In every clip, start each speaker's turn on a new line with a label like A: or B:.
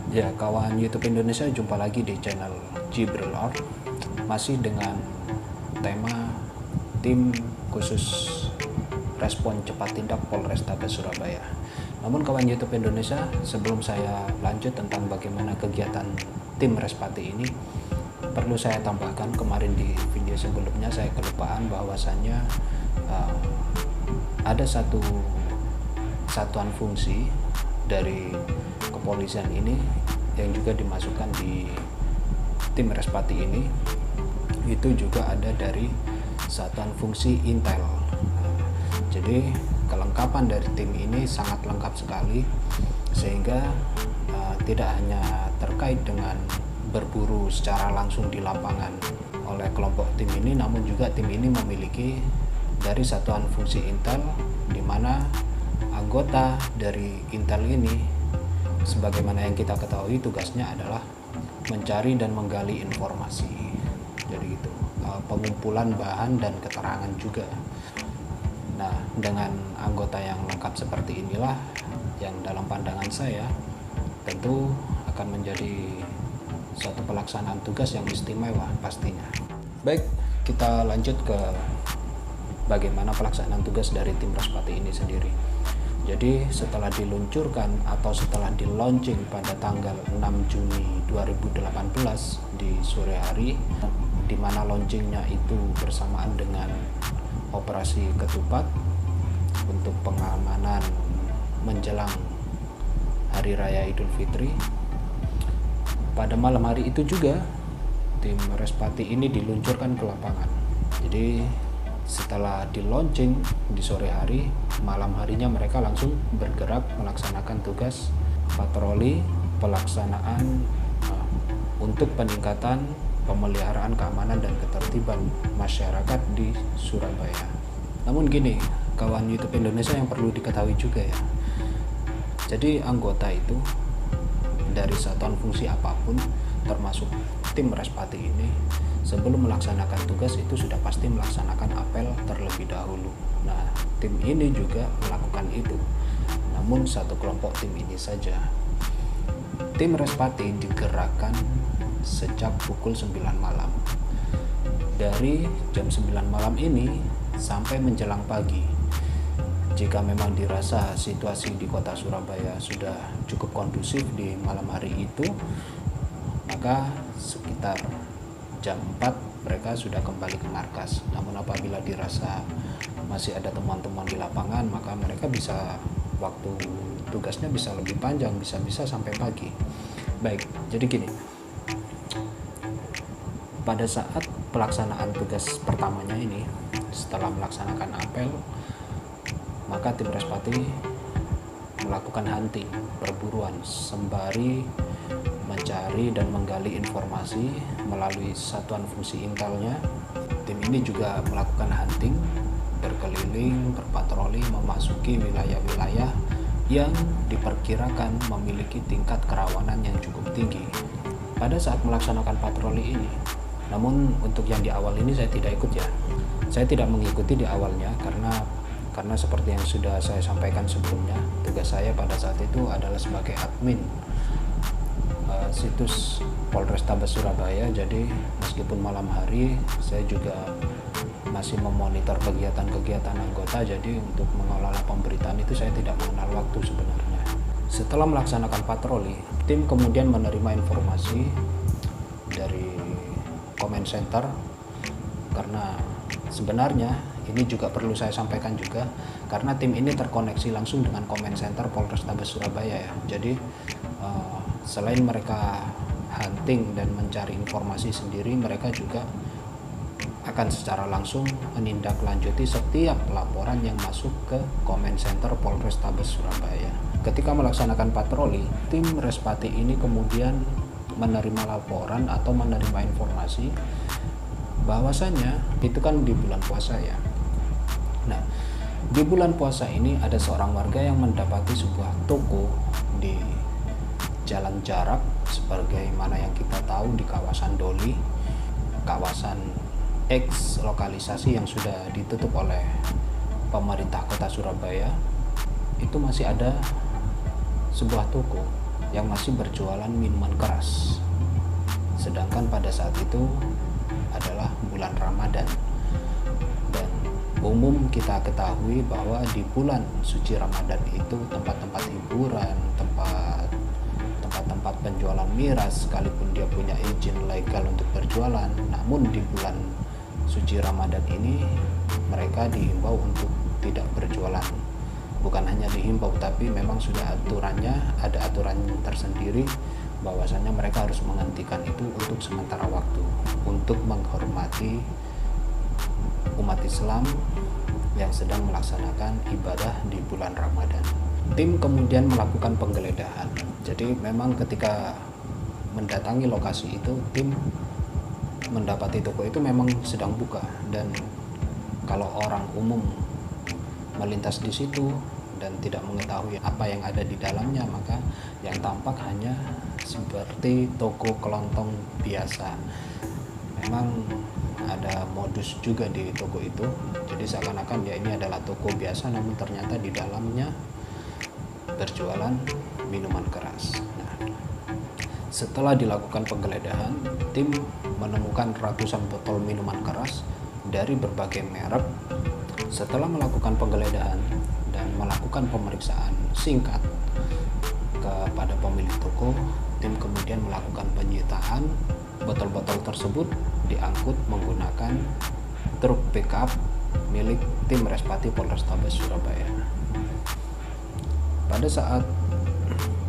A: Ya, kawan YouTube Indonesia, jumpa lagi di channel Jibril Art, masih dengan tema tim khusus respon cepat tindak Polrestabes Surabaya. Namun kawan YouTube Indonesia, sebelum saya lanjut tentang bagaimana kegiatan tim Respati ini, perlu saya tambahkan, kemarin di video sebelumnya saya kelupaan bahwasannya ada satu satuan fungsi dari kepolisian ini yang juga dimasukkan di tim Respati ini, itu juga ada dari satuan fungsi Intel. Jadi kelengkapan dari tim ini sangat lengkap sekali, sehingga tidak hanya terkait dengan berburu secara langsung di lapangan oleh kelompok tim ini, namun juga tim ini memiliki dari satuan fungsi Intel, di mana anggota dari Intel ini, sebagaimana yang kita ketahui, tugasnya adalah mencari dan menggali informasi. Jadi itu pengumpulan bahan dan keterangan juga. Nah, dengan anggota yang lengkap seperti inilah yang dalam pandangan saya tentu akan menjadi suatu pelaksanaan tugas yang istimewa pastinya. Baik, kita lanjut ke bagaimana pelaksanaan tugas dari tim Respati ini sendiri. Jadi setelah diluncurkan atau setelah di launching pada tanggal 6 Juni 2018 di sore hari, di mana launchingnya itu bersamaan dengan operasi Ketupat untuk pengamanan menjelang Hari Raya Idul Fitri. Pada malam hari itu juga tim Respati ini diluncurkan ke lapangan. Jadi setelah di launching di sore hari, malam harinya mereka langsung bergerak melaksanakan tugas patroli pelaksanaan untuk peningkatan pemeliharaan keamanan dan ketertiban masyarakat di Surabaya. Namun gini, kawan YouTube Indonesia, yang perlu diketahui juga ya, jadi anggota itu dari satuan fungsi apapun, termasuk tim Respati ini, sebelum melaksanakan tugas itu sudah pasti melaksanakan apel terlebih dahulu. Nah, tim ini juga melakukan itu, namun satu kelompok tim ini saja. Tim Respati digerakkan sejak pukul 9 malam. Dari jam 9 malam ini sampai menjelang pagi. Jika memang dirasa situasi di kota Surabaya sudah cukup kondusif di malam hari itu, maka sekitar jam 4 mereka sudah kembali ke markas. Namun apabila dirasa masih ada teman-teman di lapangan, maka mereka bisa, waktu tugasnya bisa lebih panjang, bisa sampai pagi. Baik, jadi gini, pada saat pelaksanaan tugas pertamanya ini, setelah melaksanakan apel, maka tim Respati melakukan hunting, perburuan, sembari mencari dan menggali informasi melalui satuan fungsi Intelnya. Tim ini juga melakukan hunting, berkeliling, berpatroli, memasuki wilayah-wilayah yang diperkirakan memiliki tingkat kerawanan yang cukup tinggi pada saat melaksanakan patroli ini. Namun untuk yang di awal ini saya tidak ikut ya. Saya tidak mengikuti di awalnya karena seperti yang sudah saya sampaikan sebelumnya, tugas saya pada saat itu adalah sebagai admin situs Polrestabes Surabaya. Jadi meskipun malam hari, saya juga masih memonitor kegiatan-kegiatan anggota. Jadi untuk mengelola pemberitaan itu saya tidak mengenal waktu sebenarnya. Setelah melaksanakan patroli, tim kemudian menerima informasi dari comment center, karena sebenarnya ini juga perlu saya sampaikan juga, karena tim ini terkoneksi langsung dengan comment center Polrestabes Surabaya ya. Jadi selain mereka hunting dan mencari informasi sendiri, mereka juga akan secara langsung menindaklanjuti setiap laporan yang masuk ke comment center Polrestabes Surabaya. Ketika melaksanakan patroli, tim Respati ini kemudian menerima laporan atau menerima informasi bahwasanya itu kan di bulan puasa ya. Nah, di bulan puasa ini ada seorang warga yang mendapati sebuah toko di Jalan Jarak, sebagaimana yang kita tahu di kawasan Doli, kawasan X lokalisasi yang sudah ditutup oleh pemerintah kota Surabaya. Itu masih ada sebuah toko yang masih berjualan minuman keras. Sedangkan pada saat itu adalah bulan Ramadan, dan umum kita ketahui bahwa di bulan suci Ramadan itu tempat-tempat hiburan, tempat-tempat penjualan miras, sekalipun dia punya izin legal untuk berjualan, namun di bulan suci Ramadan ini mereka dihimbau untuk tidak berjualan. Bukan hanya dihimbau, tapi memang sudah aturannya, ada aturan tersendiri bahwasanya mereka harus menghentikan itu untuk sementara waktu, untuk menghormati umat Islam yang sedang melaksanakan ibadah di bulan Ramadan. Tim kemudian melakukan penggeledahan. Jadi memang ketika mendatangi lokasi itu, tim mendapati toko itu memang sedang buka, dan kalau orang umum melintas di situ dan tidak mengetahui apa yang ada di dalamnya, maka yang tampak hanya seperti toko kelontong biasa. Memang ada modus juga di toko itu, jadi seakan-akan ya ini adalah toko biasa, namun ternyata di dalamnya berjualan minuman keras. Nah, setelah dilakukan penggeledahan, tim menemukan ratusan botol minuman keras dari berbagai merek. Setelah melakukan penggeledahan dan melakukan pemeriksaan singkat kepada pemilik toko, tim kemudian melakukan penyitaan. Botol-botol tersebut diangkut menggunakan truk pickup milik tim Respati Polrestabes Surabaya.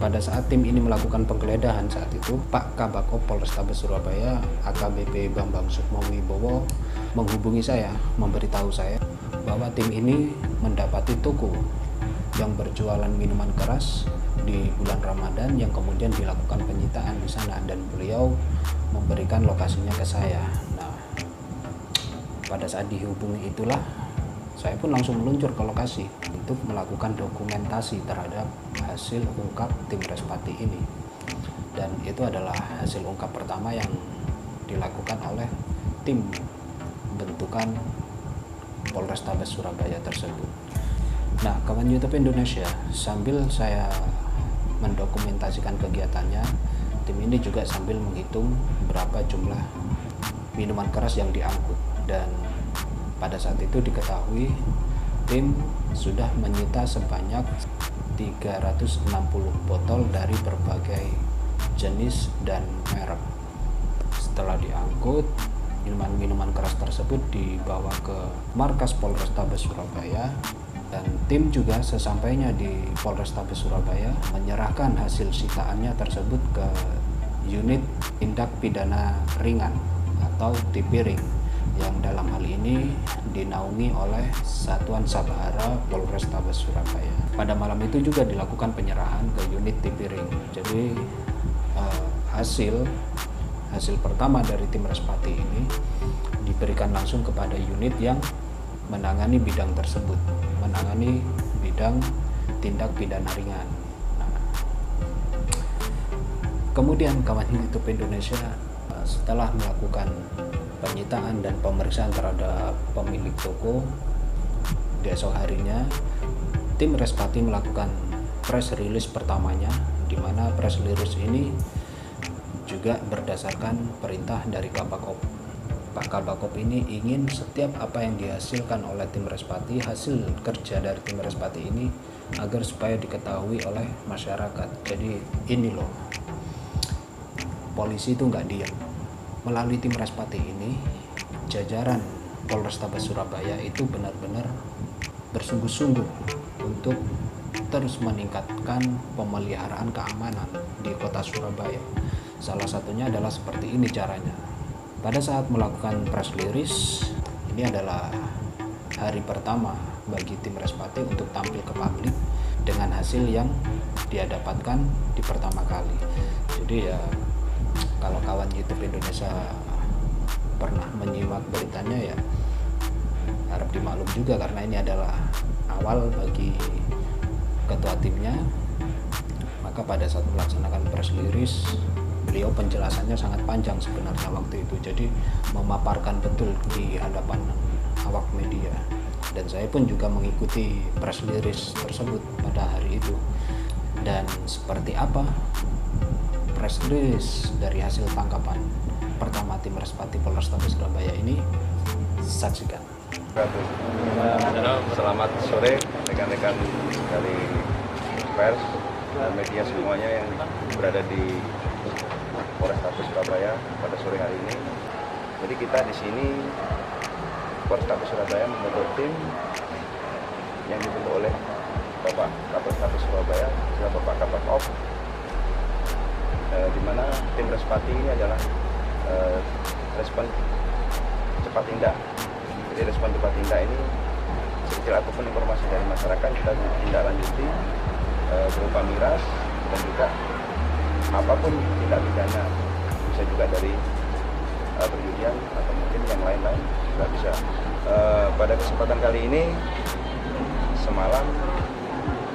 A: Pada saat tim ini melakukan penggeledahan saat itu, Pak Kabako Polrestabes Surabaya AKBP Bambang Sukmowibowo menghubungi saya, memberitahu saya bahwa tim ini mendapati toko yang berjualan minuman keras di bulan Ramadan, yang kemudian dilakukan penyitaan di sana, dan beliau memberikan lokasinya ke saya. Nah, pada saat dihubungi itulah saya pun langsung meluncur ke lokasi untuk melakukan dokumentasi terhadap hasil ungkap tim Respati ini. Dan itu adalah hasil ungkap pertama yang dilakukan oleh tim bentukan Polrestabes Surabaya tersebut. Nah, kawan YouTube Indonesia, sambil saya mendokumentasikan kegiatannya, tim ini juga sambil menghitung berapa jumlah minuman keras yang diangkut. Dan pada saat itu diketahui tim sudah menyita sebanyak 360 botol dari berbagai jenis dan merek. Setelah diangkut, minuman-minuman keras tersebut dibawa ke markas Polrestabes Surabaya, dan tim juga sesampainya di Polrestabes Surabaya menyerahkan hasil sitaannya tersebut ke unit tindak pidana ringan atau Tipiring, yang dalam hal ini dinaungi oleh Satuan Sabara Polrestabes Surabaya. Pada malam itu juga dilakukan penyerahan ke unit Tipiring. Jadi hasil pertama dari tim Respati ini diberikan langsung kepada unit yang menangani bidang tersebut, menangani bidang tindak pidana ringan. Nah, kemudian kawan YouTube Indonesia, setelah melakukan penyitaan dan pemeriksaan terhadap pemilik toko, di esok harinya tim Respati melakukan press release pertamanya, di mana press release ini juga berdasarkan perintah dari Kabakop. Pak Kabakop ini ingin setiap apa yang dihasilkan oleh tim Respati, hasil kerja dari tim Respati ini, agar supaya diketahui oleh masyarakat. Jadi ini loh, polisi itu nggak diam. Melalui tim Respati ini, jajaran Polrestabes Surabaya itu benar-benar bersungguh-sungguh untuk terus meningkatkan pemeliharaan keamanan di kota Surabaya. Salah satunya adalah seperti ini caranya. Pada saat melakukan press release, ini adalah hari pertama bagi tim Respati untuk tampil ke publik dengan hasil yang dia dapatkan di pertama kali. Jadi ya, kalau kawan YouTube Indonesia pernah menyimak beritanya, ya harap dimaklum juga, karena ini adalah awal bagi ketua timnya. Maka pada saat melaksanakan press release, beliau penjelasannya sangat panjang sebenarnya waktu itu, jadi memaparkan betul di hadapan awak media, dan saya pun juga mengikuti press release tersebut pada hari itu. Dan seperti apa press release dari hasil tangkapan pertama tim Respati Polrestabes Surabaya ini. Saksikan.
B: Selamat sore rekan-rekan dari pers dan media semuanya yang berada di Polrestabes Surabaya pada sore hari ini. Jadi kita di sini Polrestabes Surabaya membentuk tim yang dibentuk oleh Bapak Kapolrestabes Surabaya, Bapak Kapolres, di mana tim Respati ini adalah respon cepat tindak. Jadi respon cepat tindak ini sekecil apapun informasi dari masyarakat kita tindak lanjuti berupa miras dan juga apapun tindak pidana, bisa juga dari perjudian atau mungkin yang lain-lain juga bisa. Pada kesempatan kali ini semalam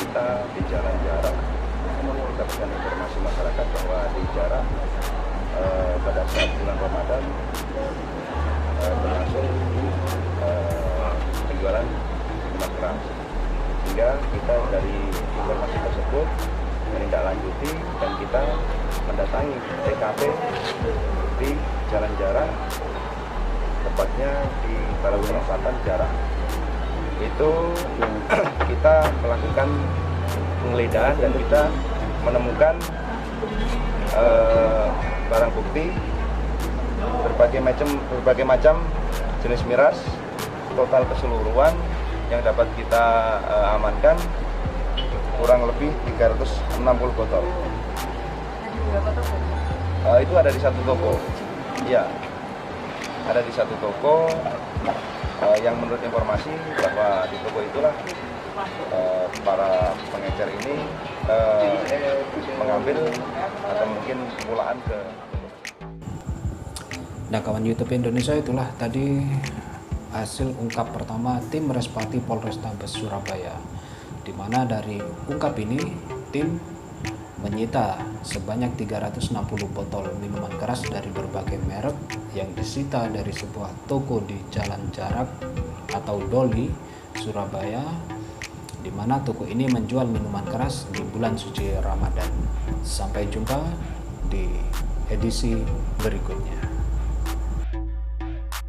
B: kita di Jalan Jarak mendapatkan informasi masyarakat bahwa di Jarak pada saat bulan Ramadan berlangsung penjualan minuman keras, sehingga kita dari informasi tersebut menindaklanjuti dan kita mendatangi TKP di Jalan Jarak, tepatnya di Tarawih Selatan Jarak. Itu kita melakukan penggeledahan dan kita menemukan barang bukti berbagai macam jenis miras. Total keseluruhan yang dapat kita amankan kurang lebih 360 botol. Itu ada di satu toko. Iya, ada di satu toko yang menurut informasi bahwa di toko itulah para pengecer ini mengambil atau mungkin pulaan ke.
A: Nah, kawan YouTube Indonesia, itulah tadi hasil ungkap pertama tim Respati Polrestabes Surabaya, di mana dari ungkap ini tim menyita sebanyak 360 botol minuman keras dari berbagai merek yang disita dari sebuah toko di Jalan Jarak atau Doli, Surabaya, di mana toko ini menjual minuman keras di bulan suci Ramadan. Sampai jumpa di edisi berikutnya.